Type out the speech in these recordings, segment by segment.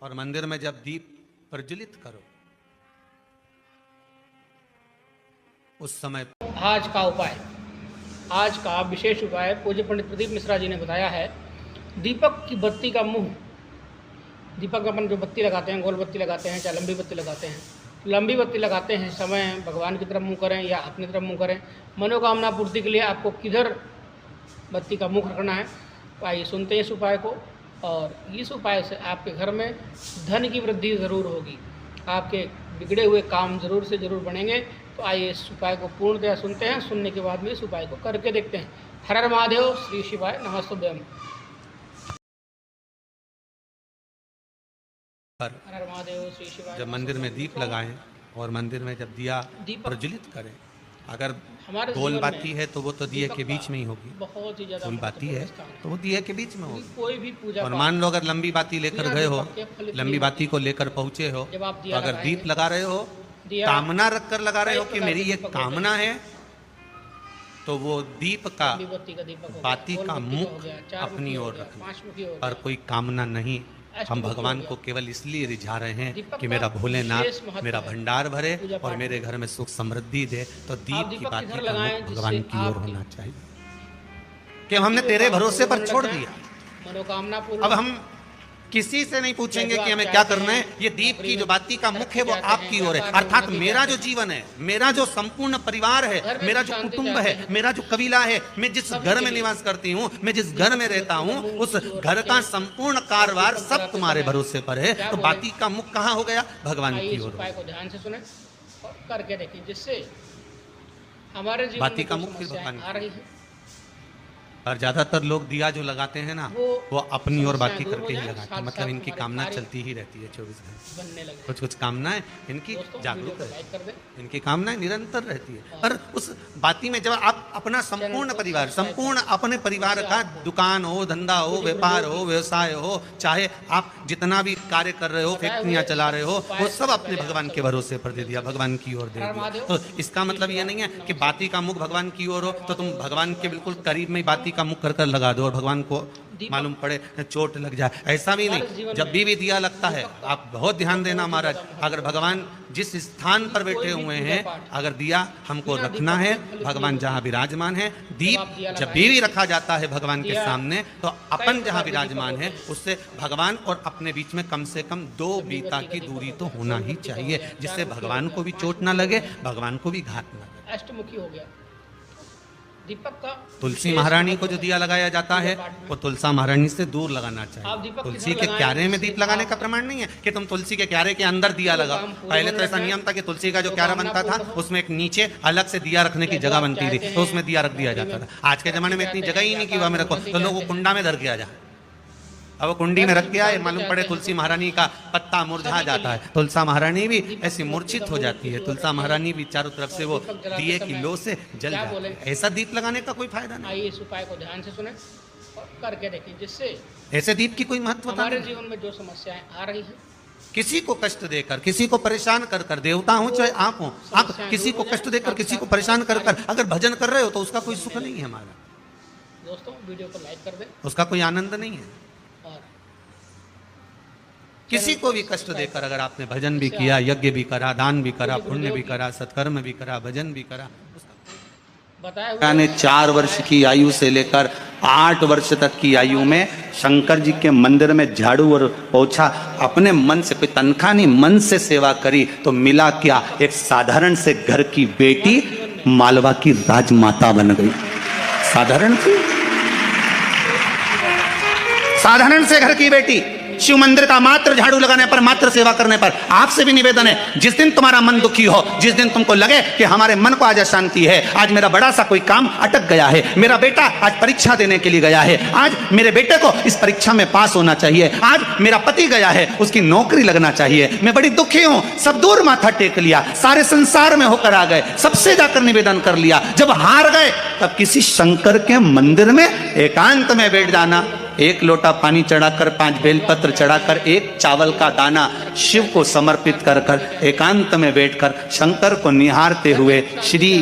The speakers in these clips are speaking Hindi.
और मंदिर में जब दीप प्रज्वलित करो उस समय आज का उपाय, आज का विशेष उपाय पूज्य पंडित प्रदीप मिश्रा जी ने बताया है। दीपक की बत्ती का मुंह, दीपक में अपन जो बत्ती लगाते हैं, गोल बत्ती लगाते हैं चाहे लंबी बत्ती लगाते हैं, लंबी बत्ती लगाते हैं समय भगवान की तरफ मुंह करें या अपनी तरफ मुंह करें। मनोकामना पूर्ति के लिए आपको किधर बत्ती का मुख रखना है, तो आइए सुनते हैं इस उपाय को। और इस उपाय से आपके घर में धन की वृद्धि ज़रूर होगी, आपके बिगड़े हुए काम ज़रूर से ज़रूर बनेंगे। तो आइए इस उपाय को पूर्णतः सुनते हैं, सुनने के बाद में इस उपाय को करके देखते हैं। हर हर महादेव, श्री शिवाय नमस्तुभ्यम। हर हर महादेव, श्री शिवाय। जब मंदिर में दीप लगाएं और मंदिर में जब दिया प्रज्वलित करें, अगर गोल बाती है तो वो तो दिए के बीच में ही होगी, बहुत ही ज्यादा गोल बाती है तो वो दिए के बीच में होगी। कोई भी पूजा, और मान लो अगर लंबी बाती लेकर गए हो, लंबी बाती को लेकर पहुंचे हो, तो अगर दीप लगा रहे हो, कामना रख कर लगा रहे हो कि मेरी ये कामना है, तो वो दीप का बाती का मुख अपनी ओर रखना और कोई कामना नहीं। हम भगवान को केवल इसलिए रिझा रहे हैं कि मेरा भोलेनाथ मेरा भंडार भरे और मेरे घर में सुख समृद्धि दे। तो दीप की बाती का मुख भगवान की ओर होना चाहिए कि हमने तेरे भरोसे पर छोड़ दिया। मनोकामना अब हम किसी से नहीं पूछेंगे कि हमें क्या करना है, ये दीप की जो बाती का मुख है वो आपकी ओर है। अर्थात मेरा जो जीवन है, मेरा जो संपूर्ण परिवार है, मेरा जो कुटुंब है, मेरा जो कबीला है, मैं जिस घर में निवास करती हूँ, मैं जिस घर में रहता हूँ, उस घर का संपूर्ण कारोबार सब तुम्हारे भरोसे पर है। तो बाती का मुख कहाँ हो गया? भगवान की ओर। उपाय को ध्यान से सुने और करके देखें, जिससे हमारे जीवन बाती का मुख भगवान आ रही है। और ज्यादातर लोग दिया जो लगाते हैं ना, वो अपनी ओर बाती करके ही लगाते हैं। मतलब इनकी कामना चलती ही रहती है 24 घंटे। कुछ कुछ कामनाएं इनकी जागरूक है, इनकी कामनाएं निरंतर रहती है। और उस बाती में जब आप अपना संपूर्ण परिवार, संपूर्ण अपने परिवार का दुकान हो, धंधा हो, व्यापार हो, व्यवसाय हो, चाहे आप जितना भी कार्य कर रहे हो, फैक्ट्रियां चला रहे हो, वो सब अपने भगवान के भरोसे पर दे दिया, भगवान की ओर दे दिया। तो इसका मतलब ये नहीं है कि बाती का मुख भगवान की ओर हो तो तुम भगवान के बिल्कुल करीब में बाती का मुख कर लगा दो और भगवान को मालूम पड़े चोट लग जाए, ऐसा भी नहीं। जब भी दिया लगता है, आप बहुत ध्यान देना महाराज, अगर भगवान जिस स्थान पर बैठे हुए हैं, अगर दिया हमको रखना है, भगवान जहाँ विराजमान है, दीप जब भी रखा जाता है भगवान के सामने, तो अपन जहाँ विराजमान है उससे भगवान और अपने बीच में कम से कम 2 बीता की दूरी तो होना ही चाहिए, जिससे भगवान को भी चोट ना लगे, भगवान को भी घात ना लगे। अष्टमुखी हो गया दीपक का। तुलसी महारानी को जो दिया लगाया जाता है वो तुलसा महारानी से दूर लगाना चाहिए। तुलसी के क्यारे में दीप लगाने का प्रमाण नहीं है कि तुम तुलसी के क्यारे के अंदर दिया लगाओ। पहले तो ऐसा नियम था कि तुलसी का जो क्यारा बनता था उसमें एक नीचे अलग से दिया रखने की जगह बनती थी, तो उसमें दिया रख दिया जाता था। आज के जमाने में इतनी जगह ही नहीं कि वह मेरे को, तो लोग वो कुंडा में धर के आ जाए। अब वो कुंडी में रख के आए, मालूम पड़े तुलसी महारानी का पत्ता मुरझा जाता है, तुलसा महारानी भी ऐसी मूर्छित हो जाती है, तुलसा महारानी भी चारों तरफ से वो दिए की लो से जल जाती है। ऐसा दीप लगाने का कोई फायदा नहीं। आइए इस उपाय को ध्यान से सुने और करके देखें, जिससे ऐसे दीप की कोई महत्वता हमारे जीवन में जो समस्याएं आ रही है, किसी को कष्ट देकर, किसी को परेशान कर कर, देवता हो चाहे आप हो, आप किसी को कष्ट देकर, किसी को परेशान कर कर अगर भजन कर रहे हो तो उसका कोई सुख नहीं है हमारा। दोस्तों वीडियो को लाइक कर दें, उसका कोई आनंद नहीं है। किसी को भी कष्ट देकर अगर आपने भजन भी किया, यज्ञ भी करा, दान भी करा, पुण्य भी करा, सत्कर्म भी करा, भजन भी करा, ने 4 वर्ष की आयु से लेकर 8 वर्ष तक की आयु में शंकर जी के मंदिर में झाड़ू और पोछा अपने मन से, कोई तनख्वाह नहीं, मन से सेवा करी, तो मिला क्या? एक साधारण से घर की बेटी मालवा की राजमाता बन गई। साधारण से घर की बेटी शिव मंदिर का मात्र झाड़ू लगाने पर, मात्र सेवा करने पर। आपसे भी निवेदन है, जिस दिन तुम्हारा मन दुखी हो, जिस दिन तुमको लगे कि हमारे मन को आज अशांति है, आज मेरा बड़ा सा कोई काम अटक गया है, मेरा बेटा आज परीक्षा देने के लिए गया है, आज मेरे बेटे को इस परीक्षा में पास होना चाहिए, आज मेरा पति गया है उसकी नौकरी लगना चाहिए, मैं बड़ी दुखी हूं, सब दूर माथा टेक लिया, सारे संसार में होकर आ गए, सबसे जाकर निवेदन कर लिया, जब हार गए तब किसी शंकर के मंदिर में एकांत में बैठ जाना, 1 लोटा पानी चढ़ाकर, 5 बेलपत्र चढ़ाकर, 1 चावल का दाना शिव को समर्पित कर कर एकांत में बैठकर शंकर को निहारते हुए श्री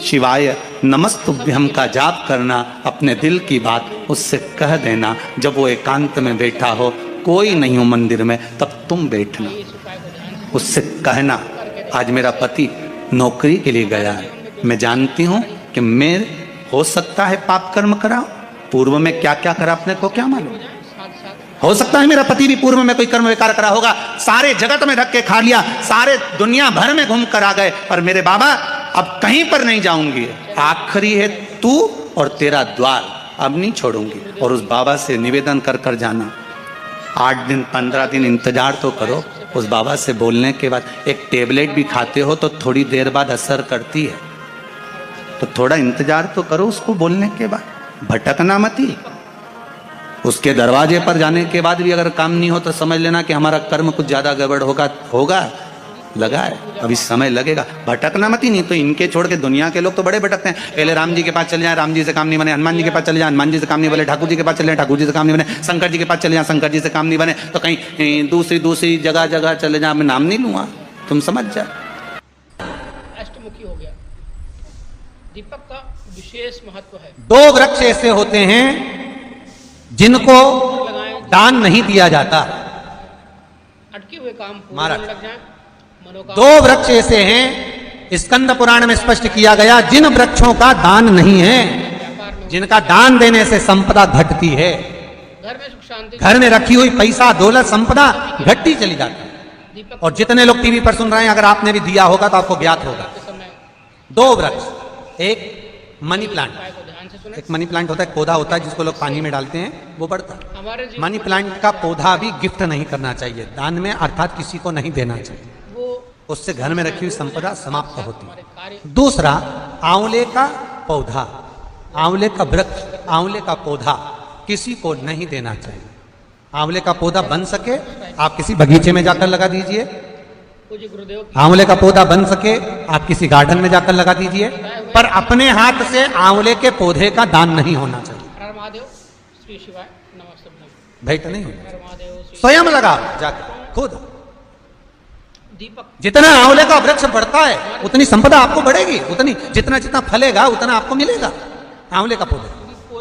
शिवाय नमस्तुभ्यम का जाप करना, अपने दिल की बात उससे कह देना। जब वो एकांत में बैठा हो कोई नहीं हो मंदिर में, तब तुम बैठना, उससे कहना आज मेरा पति नौकरी के लिए गया है, मैं जानती हूं कि मैं हो सकता है पाप कर्म करा, पूर्व में क्या क्या करा अपने को क्या मालूम, हो सकता है मेरा पति भी पूर्व में कोई कर्म विकार करा होगा, सारे जगत में धक्के खा लिया, सारे दुनिया भर में घूम कर आ गए, पर मेरे बाबा अब कहीं पर नहीं जाऊंगी, आखिरी है तू और तेरा द्वार, अब नहीं छोड़ूंगी। और उस बाबा से निवेदन कर कर जाना, 8 दिन 15 दिन इंतजार तो करो, उस बाबा से बोलने के बाद एक टेबलेट भी खाते हो तो थोड़ी देर बाद असर करती है, तो थोड़ा इंतजार तो करो उसको बोलने के बाद, भटकना मत ही। उसके दरवाजे पर जाने के बाद भी अगर काम नहीं हो तो समझ लेना कि हमारा कर्म कुछ ज्यादा गड़बड़ होगा लगा है, अभी समय लगेगा, भटकना मत ही। नहीं तो इनके छोड़ के दुनिया के लोग तो बड़े भटकते हैं, पहले राम जी के पास चले जाए, राम जी से काम नहीं बने, हनुमान जी के पास चले जाए, हनुमान जी से काम नहीं बने, ठाकुर जी के पास चले जाए, ठाकुर जी से काम नहीं बने, शंकर जी के पास चले जाए, शंकर जी से काम नहीं बने, तो कहीं दूसरी जगह चले जाए, मैं नाम नहीं लूंगा, तुम समझ जाए। अष्टमुखी हो गया। दीपक का विशेष महत्व है। 2 वृक्ष ऐसे होते हैं जिनको दान नहीं दिया जाता, अटके हुए काम पूरे महाराज। होने लग जाएं, 2 वृक्ष ऐसे हैं, स्कंद पुराण में स्पष्ट किया गया, जिन वृक्षों का दान नहीं है, जिनका दान देने से संपदा घटती है, घर में सुख शांति, घर में रखी हुई पैसा दौलत संपदा घटती चली जाती है। दीपक और जितने लोग टीवी पर सुन रहे हैं, अगर आपने भी दिया होगा तो आपको ज्ञात होगा, के समय 2 वृक्ष, एक मनी प्लांट, उपाय को ध्यान से सुने। एक मनी प्लांट होता है, पौधा होता है जिसको लोग पानी में डालते हैं, वो बढ़ता है। हमारे जीवन मनी प्लांट का पौधा भी गिफ्ट नहीं करना चाहिए, दान में अर्थात किसी को नहीं देना चाहिए, वो उससे घर में रखी हुई संपदा समाप्त होती है। हमारे कार्य दूसरा, आंवले का पौधा, आंवले का वृक्ष, आंवले का पौधा किसी को नहीं देना चाहिए। आंवले का पौधा बन सके आप किसी बगीचे में जाकर लगा दीजिए, पूज्य गुरुदेव की आंवले का पौधा बन सके आप किसी गार्डन में जाकर लगा दीजिए, पर अपने हाथ से आंवले के पौधे का दान नहीं होना चाहिए। हर हर महादेव, श्री शिवाय नमस्ते। भेंट नहीं होना, हर महादेव, श्री स्वयं लगा जाकर खुद। दीपक जितना आंवले का वृक्ष बढ़ता है उतनी संपदा आपको बढ़ेगी, उतनी जितना फलेगा उतना आपको मिलेगा आंवले का पौधा।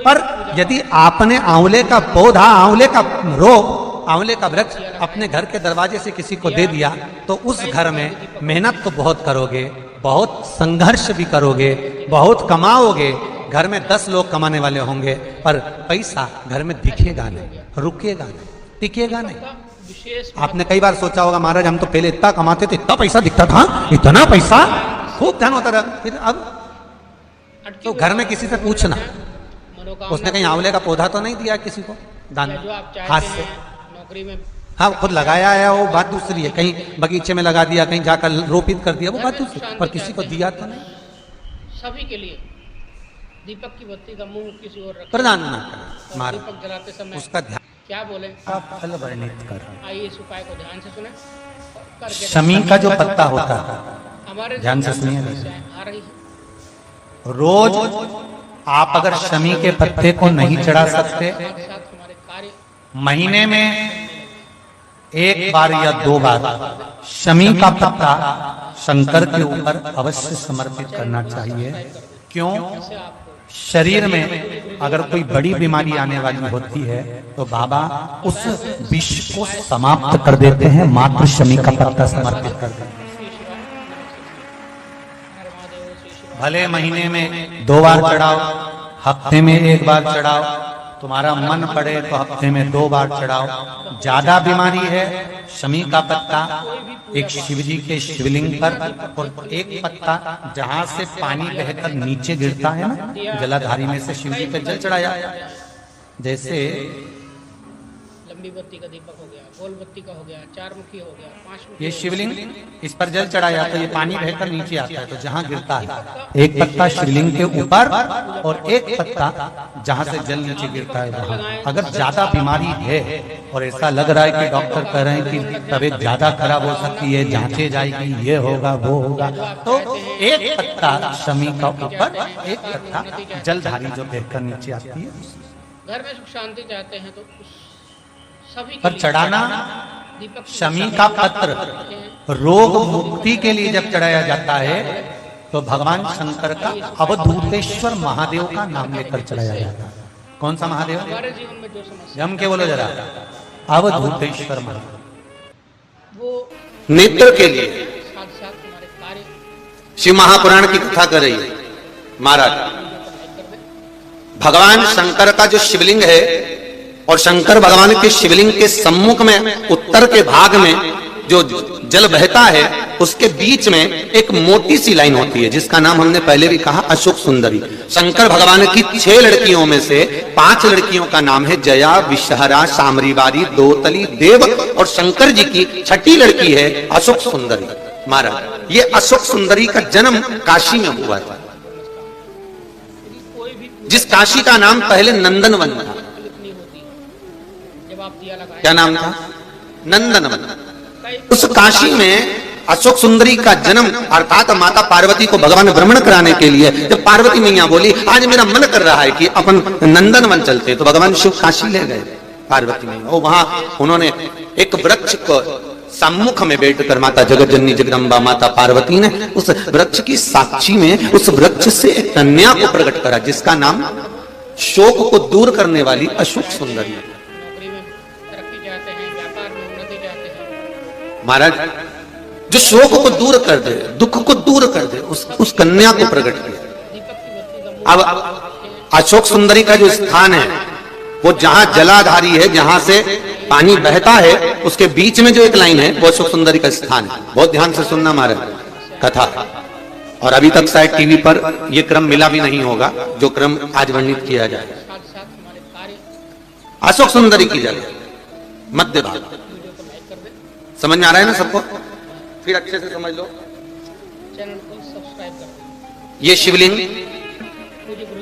पर यदि आपने आंवले का पौधा, आंवले का रोप, आंवले का वृक्ष अपने घर के दरवाजे से किसी को दे दिया, तो उस घर में मेहनत तो बहुत करोगे, बहुत संघर्ष भी करोगे, बहुत कमाओगे, घर में 10 लोग कमाने वाले होंगे, पर पैसा घर में दिखेगा नहीं, रुकेगा नहीं, टिकेगा नहीं। का विशेष आपने कई बार सोचा होगा, महाराज हम तो पहले इतना कमाते थे, इतना पैसा दिखता था, इतना पैसा, खूब धन होता था, फिर अब अटके तो हुए घर में किसी से पूछना, मनोकामना उसने कहीं आंवले का पौधा तो नहीं दिया किसी को दान जो आप हाथ चाहते से। हैं नौकरी में, हाँ खुद लगाया है वो बात दूसरी है, कहीं बगीचे में लगा दिया, कहीं जाकर रोपित कर दिया, वो बात दूसरी, पर किसी को दिया तो नहीं, सभी के लिए दीपक की बत्ती का मुंह किसी और रखें। प्रदान ना करें और महाराज, दीपक जलाते समय उसका ध्यान क्या बोले, आप फल वर्णित कर। आइए इस उपाय को ध्यान से सुने करके शमी का जो पत्ता होता है, हमारे ध्यान से जीवन में सुनिए। समस्याएं आ रही है, रोज आप अगर शमी के पत्ते को नहीं चढ़ा सकते, साथ साथ हमारे कार्य महीने में 1 बार या 2 बार शमी का पत्ता शंकर के ऊपर अवश्य समर्पित करना चाहिए। क्यों? से आपको शरीर में अगर कोई बड़ी बीमारी आने वाली होती है तो बाबा उस विष को समाप्त कर देते हैं, मात्र शमी का पत्ता समर्पित कर देते हैं। श्री शिवाय हर महादेव, श्री शिवाय भले महीने में 2 बार चढ़ाओ, हफ्ते में 1 बार चढ़ाओ, तुम्हारा मन पड़े तो हफ्ते में 2 बार चढ़ाओ। ज्यादा बीमारी है, शमी का पत्ता एक शिव जी के शिवलिंग पर, और एक पत्ता जहां से पानी बहकर नीचे गिरता है ना, जलाधारी में से शिव जी पे जल चढ़ाया। जैसे लंबी बत्ती का दीपक हो गया, गोल बत्ती का हो गया, 4 मुखी हो गया, 5 मुखी ये हो शिवलिंग, इस पर जल चढ़ाया तो ये पानी बहकर नीचे आता है, तो जहां गिरता है एक पत्ता शिवलिंग के ऊपर और एक पत्ता जहां से जल नीचे गिरता है वहां। अगर ज्यादा बीमारी है और ऐसा लग रहा है कि डॉक्टर कह रहे हैं कि तबीयत ज्यादा खराब हो सकती है, जांचे जाएगी, ये होगा वो होगा, तो एक पत्ता शमी का ऊपर, एक पत्ता जलधारी जो बहकर नीचे आती है घर में सुख शांति चाहते हैं तो उस सभी के पर लिए चढ़ाना। दीपक की शमी का पत्र रोग मुक्ति के लिए जब चढ़ाया जाता है तो भगवान शंकर का अवधूतेश्वर महादेव का नाम लेकर चढ़ाया जाता है। कौन सा महादेव? हमारे जीवन में जो समस्या, जम के बोलो जरा। अवधूतेश्वर महाराज वो नेत्र के लिए साथ साथ हमारे कार्य शिव महापुराण की कथा कर रही है महाराज। भगवान शंकर का जो शिवलिंग है और शंकर भगवान के शिवलिंग के सम्मुख में उत्तर के भाग में जो जल बहता है उसके बीच में एक मोटी सी लाइन होती है जिसका नाम हमने पहले भी कहा अशोक सुंदरी। शंकर भगवान की 6 लड़कियों में से 5 लड़कियों का नाम है जया, विषहरा, सामरीवारी, दोतली, देव और शंकर जी की 6ठी लड़की है अशोक सुंदरी। महाराज ये अशोक सुंदरी का जन्म काशी में हुआ था, जिस काशी का नाम पहले नंदनवन था। जब आप दिया लगाए क्या नाम था? नंदनवन। उस काशी में अशोक सुंदरी का जन्म अर्थात माता पार्वती को भगवान भ्रमण कराने के लिए जब पार्वती मैया बोली आज मेरा मन कर रहा है कि अपन नंदनवन चलते, तो भगवान शिव काशी ले गए पार्वती मैया। और वहां उन्होंने एक वृक्ष को सम्मुख में बैठकर माता जगत जननी जगदम्बा माता पार्वती ने उस वृक्ष की साक्षी में उस वृक्ष से एक कन्या को प्रकट करा जिसका नाम शोक को दूर करने वाली अशोक सुंदरी। नौकरी में तरक्की चाहते हैं, व्यापार में उन्नति चाहते हैं, महाराज जो शोक को दूर कर दे, दुख को दूर कर दे, उस कन्या को प्रकट किया। दीपक की बत्ती का अब अशोक सुंदरी का जो स्थान है वो जहां जलाधारी है, जहां से पानी बहता है, उसके बीच में जो एक लाइन है वो अशोक सुंदरी का स्थान है। बहुत ध्यान से सुनना महाराज कथा। और अभी तक शायद टीवी पर यह क्रम मिला भी नहीं होगा जो क्रम आज वर्णित किया जाए। साथ साथ हमारे कार्य अशोक सुंदरी की जगह मध्य भाग। वीडियो को लाइक कर दें, समझ में आ रहा है ना सबको? फिर अच्छे से समझ लो। चैनल को सब्सक्राइब कर दें। ये शिवलिंग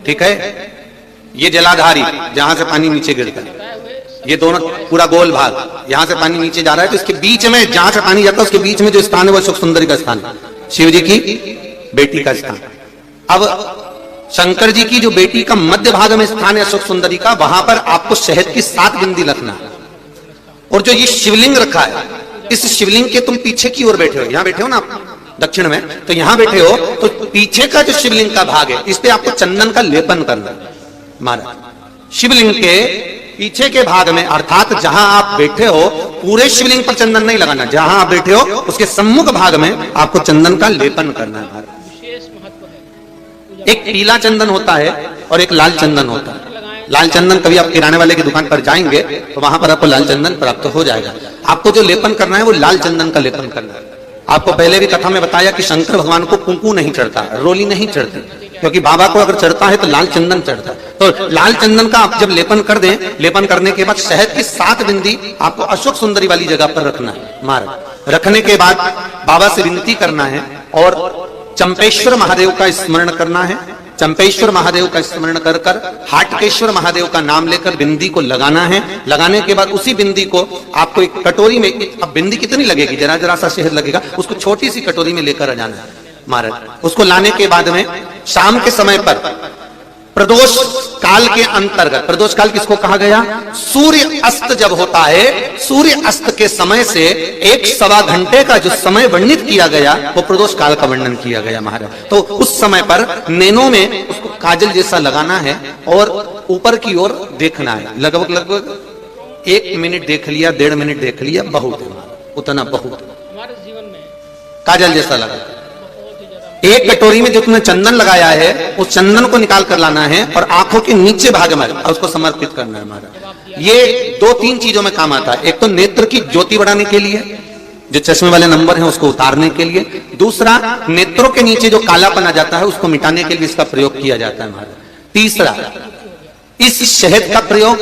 ठीक है, ये जलाधारी जहां से पानी नीचे गिरता है, बताए हुए ये दोनों पूरा गोल भाग यहां से पानी नीचे जा रहा है, तो इसके बीच में जहां से पानी जाता है उसके बीच में जो स्थान है वो अशोक सुंदरी का स्थान है, शिव जी की बेटी का स्थान। अब शंकर जी की जो बेटी का मध्य भाग में स्थान है अशोक सुंदरी का, वहां पर आपको शहद की 7 बिंदी रखना है। और जो ये शिवलिंग रखा है, इस शिवलिंग के तुम पीछे की ओर बैठे हो, यहां बैठे हो ना आप दक्षिण में, तो यहां बैठे हो तो पीछे का जो शिवलिंग का भाग है इस पे आपको चंदन का लेपन करना है। महाराज शिवलिंग के पीछे के भाग में अर्थात जहां आप बैठे हो पूरे शिवलिंग पर चंदन नहीं लगाना, जहां आप बैठे हो उसके सम्मुख भाग में आपको चंदन का लेपन करना है। विशेष महत्व है। एक पीला चंदन होता है और एक लाल चंदन होता है। लाल चंदन कभी आप किराने वाले की दुकान पर जाएंगे तो वहां पर आपको लाल चंदन प्राप्त हो जाएगा। आपको जो लेपन करना है वो लाल चंदन का लेपन करना है। आपको पहले भी कथा में बताया कि शंकर भगवान को कुंकू नहीं चढ़ता, रोली नहीं चढ़ती, क्योंकि बाबा को अगर चढ़ता है तो लाल चंदन चढ़ता है। तो लाल चंदन का आप जब लेपन कर दें, लेपन करने के बाद शहद की 7 बिंदी आपको अशोक सुंदरी वाली जगह पर रखना है। महाराज रखने के बाद बाबा से विनती करना है और चंपेश्वर महादेव का स्मरण करना है। चंपेश्वर महादेव का स्मरण कर कर हाटकेश्वर महादेव का नाम लेकर बिंदी को लगाना है। लगाने के बाद उसी बिंदी को आपको एक कटोरी में, अब बिंदी कितनी लगेगी, जरा जरा सा शहद लगेगा, उसको छोटी सी कटोरी में लेकर आ जाना है। महाराज उसको लाने के बाद में शाम के समय पर प्रदोष काल के अंतर्गत, प्रदोष काल किसको कहा गया? सूर्य अस्त जब होता है, सूर्य अस्त के समय से 1-1.25 घंटे का जो समय वर्णित किया गया वो प्रदोष काल का वर्णन किया गया महाराज। तो उस समय पर नैनों में उसको काजल जैसा लगाना है और ऊपर की ओर देखना है। लगभग 1 मिनट देख लिया, 1.5 मिनट देख लिया, बहुत है, उतना बहुत हमारे जीवन में काजल जैसा लगा। बहुत ही ज्यादा एक कटोरी में जो तुमने चंदन लगाया है उस चंदन को निकाल कर लाना है और आंखों के नीचे भाग में उसको समर्पित करना है। हमारा ये 2-3 चीजों में काम आता है। एक तो नेत्र की ज्योति बढ़ाने के लिए, जो चश्मे वाले नंबर हैं उसको उतारने के लिए। दूसरा, नेत्रों के नीचे जो कालापन आ जाता है उसको मिटाने के लिए इसका प्रयोग किया जाता है हमारा। तीसरा, इस शहद का प्रयोग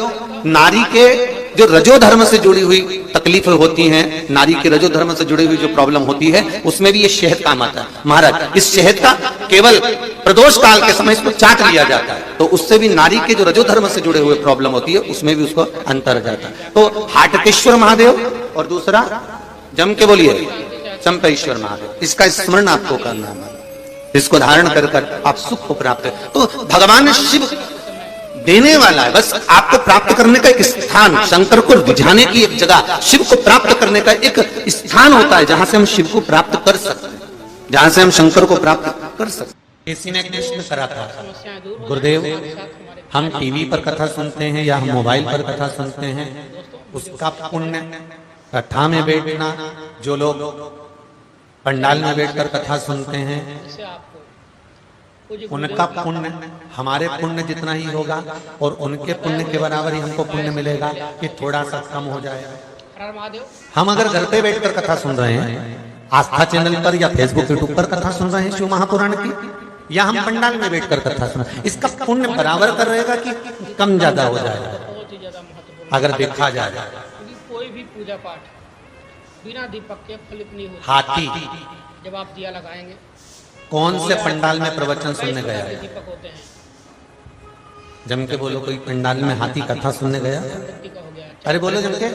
नारी के जो रजोधर्म से जुड़ी हुई तकलीफें होती हैं, नारी के रजोधर्म से जुड़ी हुई जो प्रॉब्लम होती है उसमें भी ये शहद काम आता है। महाराज इस शहद का केवल प्रदोष काल के समय इसको चाट लिया जाता है, तो उससे भी नारी के जो रजोधर्म से जुड़े हुए प्रॉब्लम होती है उसमें भी उसको अंतर जाता है। तो हाटकेश्वर महादेव और दूसरा जम के बोलिए चंपेश्वर महादेव, इसका स्मरण आपको करना है। इसको धारण कर आप सुख को प्राप्त है। तो भगवान शिव देने वाला है, बस आपको प्राप्त करने का एक स्थान, शंकर को रिझाने की एक जगह, शिव को प्राप्त करने का एक स्थान होता है जहां से हम शिव को प्राप्त कर सकते हैं, जहां से हम शंकर को प्राप्त कर सकते हैं। किसी ने प्रश्न करा था, समस्याएं दूर हो गुरुदेव जाएंगी। साथ हमारे हम टीवी पर कथा सुनते हैं या हम मोबाइल पर कथा सुनते हैं, उसका पुण्य कथा में बैठना, जो लोग पंडाल में बैठकर कथा सुनते हैं जैसे आपको उनका पुण्य हमारे पुण्य जितना ही होगा और उनके पुण्य के बराबर ही हमको पुण्य मिलेगा कि थोड़ा सा कम हो जाएगा। हर हर महादेव। हम अगर घर पे बैठकर कथा सुन रहे हैं, आस्था चैनल पर या फेसबुक यूट्यूब पर कथा सुन रहे हैं शिव महापुराण की, या हम पंडाल में बैठकर कथा सुन रहे हैं, इसका पुण्य बराबर कर रहेगा कि कम ज्यादा हो जाएगा बहुत ही ज्यादा महत्वपूर्ण अगर देखा जाए। क्योंकि कोई भी पूजा पाठ बिना दीपक के फलित नहीं होता। हाथी जब आप दिया लगाएंगे, कौन से पंडाल में प्रवचन सुनने गया है? दीपक होते हैं, जम के बोलो, कोई पंडाल में हाथी कथा सुनने गया? बत्ती का हो गया, अरे बोलो जम के।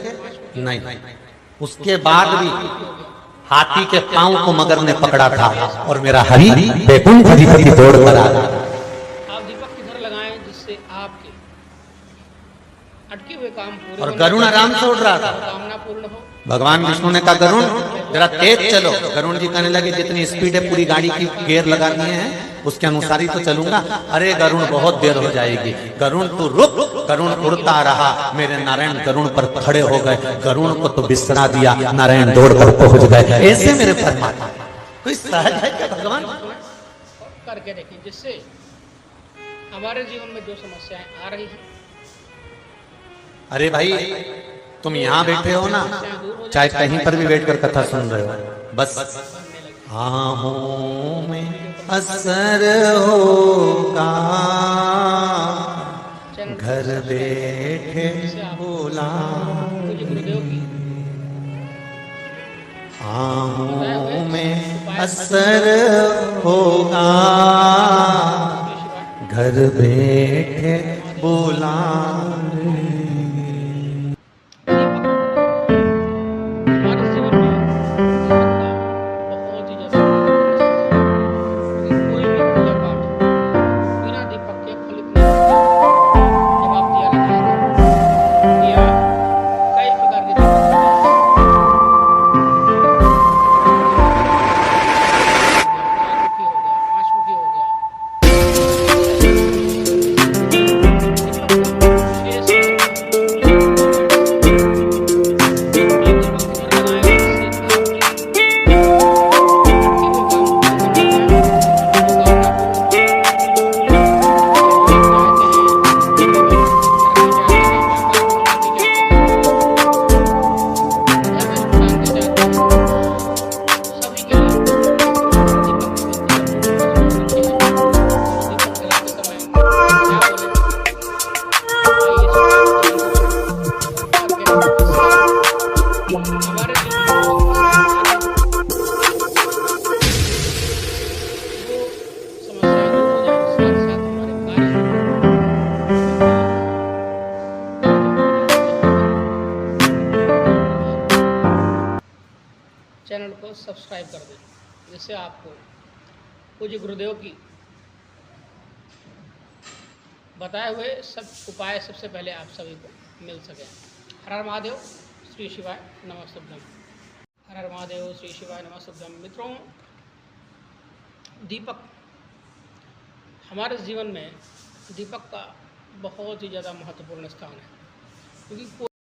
नहीं, उसके बाद भी हाथी के पांव को मगर ने पकड़ा था और मेरा हरि वैकुंठ अधिपति दौड़ कर आ गया। आप दीपक किधर लगाएं जिससे आपके अटके हुए काम पूरे और हों, गरुण आराम से उड़ रहा था। कामना पूर्ण हो। भगवान विष्णु ने कहा गरुण जरा तेज चलो। गरुण जी कहने लगे जितनी स्पीड है पूरी गाड़ी की गियर लगा दिए हैं उसके अनुसार ही तो चलूंगा। अरे गरुण बहुत देर हो जाएगी। गरुण तू रुक। गरुण उड़ता रहा, मेरे नारायण गरुण पर खड़े हो गए। गरुण को तो बिसरा दिया, नारायण दौड़कर पहुंच गए। ऐसे मेरे परमात्मा कोई सहज है क्या भगवान? करके देखिए, जिससे हमारे जीवन में जो समस्याएं आ रही हैं, अरे भाई तुम यहाँ बैठे हो ना, चाहे कहीं पर भी बैठकर कथा सुन रहे हो, बस आहों में असर होगा, घर बैठे बोला आहों में असर होगा, घर बैठे बोला। चैनल को सब्सक्राइब कर दें, जिससे आपको पूज्य गुरुदेव की बताए हुए सब उपाय सबसे पहले आप सभी को मिल सके। हर हर महादेव, श्री शिवाय नमस्तुभ्यम। हर हर महादेव, श्री शिवाय नमस्तुभ्यम। मित्रों, दीपक हमारे जीवन में दीपक का बहुत ही ज़्यादा महत्वपूर्ण स्थान है, क्योंकि